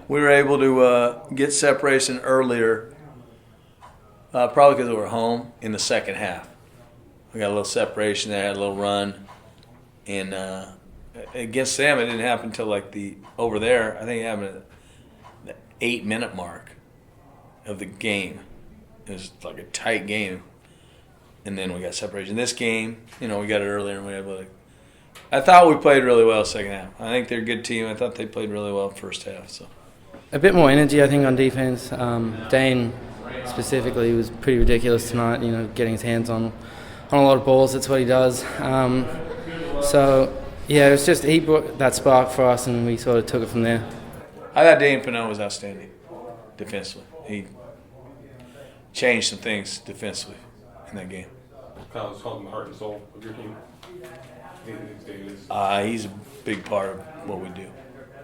we were able to get separation earlier, probably because we were home in the second half. We got a little separation there, had a little run, and against them it didn't happen until over there. I think it happened at the 8-minute mark of the game. It was like a tight game, and then we got separation. This game, we got it earlier, and we were able to. I thought we played really well second half. I think they're a good team. I thought they played really well first half. So a bit more energy, I think, on defense. Dane specifically was pretty ridiculous tonight. Getting his hands on a lot of balls. That's what he does. So yeah, it was just he brought that spark for us, and we sort of took it from there. I thought Dane Pinot was outstanding defensively. He changed some things defensively in that game. Kind of called him the heart and soul of your team. He's a big part of what we do.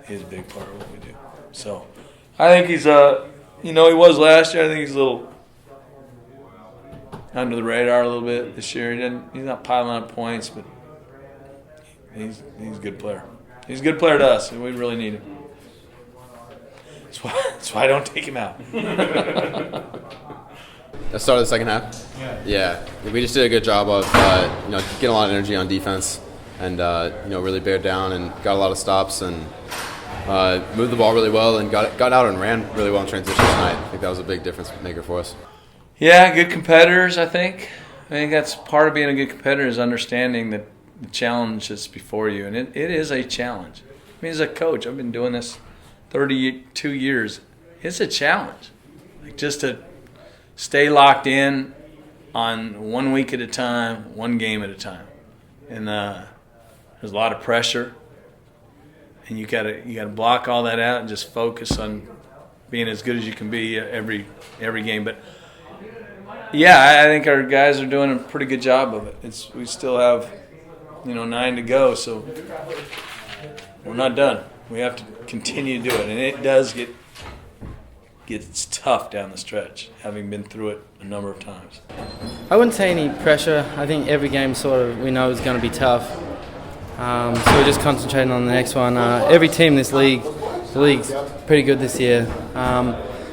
He's a big part of what we do. So I think he's he was last year. I think he's a little under the radar a little bit this year. He's not piling up points, but he's a good player. He's a good player to us, and we really need him. That's why I don't take him out. The start of the second half? Yeah. We just did a good job of getting a lot of energy on defense and really bared down and got a lot of stops and moved the ball really well and got out and ran really well in transition tonight. I think that was a big difference maker for us. Yeah, good competitors, I think. I think that's part of being a good competitor is understanding that the challenge that's before you, and it is a challenge. I mean, as a coach, I've been doing this 32 years. It's a challenge. Just to stay locked in on 1 week at a time, one game at a time. And there's a lot of pressure. And you gotta block all that out and just focus on being as good as you can be every game. But yeah, I think our guys are doing a pretty good job of it. We still have 9 to go, so we're not done. We have to continue to do it, and it does gets tough down the stretch, having been through it a number of times. I wouldn't say any pressure. I think every game we know is going to be tough. So we're just concentrating on the next one. Every team in the league's pretty good this year.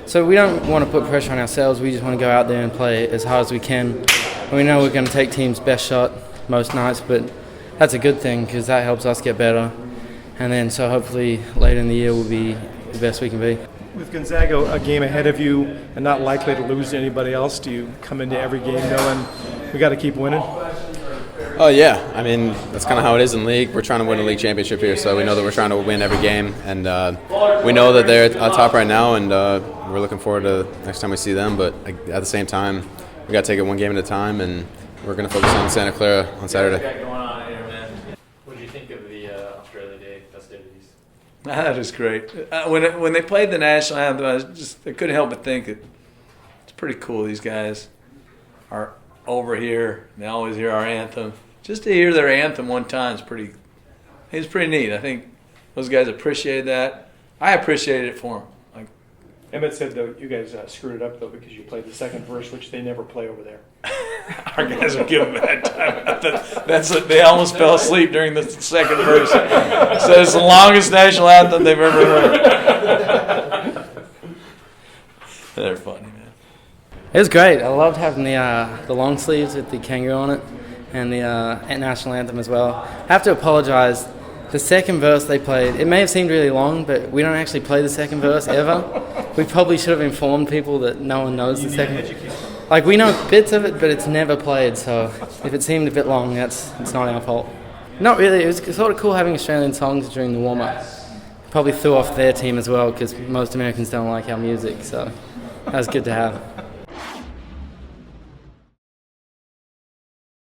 So we don't want to put pressure on ourselves. We just want to go out there and play as hard as we can. And we know we're going to take team's best shot most nights, but that's a good thing because that helps us get better. And then so hopefully later in the year we'll be the best we can be. With Gonzaga a game ahead of you and not likely to lose to anybody else, do you come into every game knowing we got to keep winning? Oh, yeah. I mean, that's kind of how it is in league. We're trying to win a league championship here, so we know that we're trying to win every game. And we know that they're on top right now, and we're looking forward to next time we see them. But at the same time, we got to take it one game at a time, and we're going to focus on Santa Clara on Saturday. What did you think of the Australia Day festivities? That is great. When they played the national anthem, I couldn't help but think that it's pretty cool. These guys are over here. They always hear our anthem. Just to hear their anthem one time is pretty neat. I think those guys appreciated that. I appreciated it for them. Emmett said, though, you guys screwed it up, though, because you played the second verse, which they never play over there. Our guys will give them that time. They almost fell asleep during the second verse. So it's the longest national anthem they've ever heard. They're funny, man. It was great. I loved having the long sleeves with the kangaroo on it and the national anthem as well. I have to apologize. The second verse they played, it may have seemed really long, but we don't actually play the second verse ever. We probably should have informed people that no one knows the second. We know bits of it, but it's never played, so if it seemed a bit long, it's not our fault. Not really. It was sort of cool having Australian songs during the warm-up. Probably threw off their team as well, because most Americans don't like our music, so that was good to have.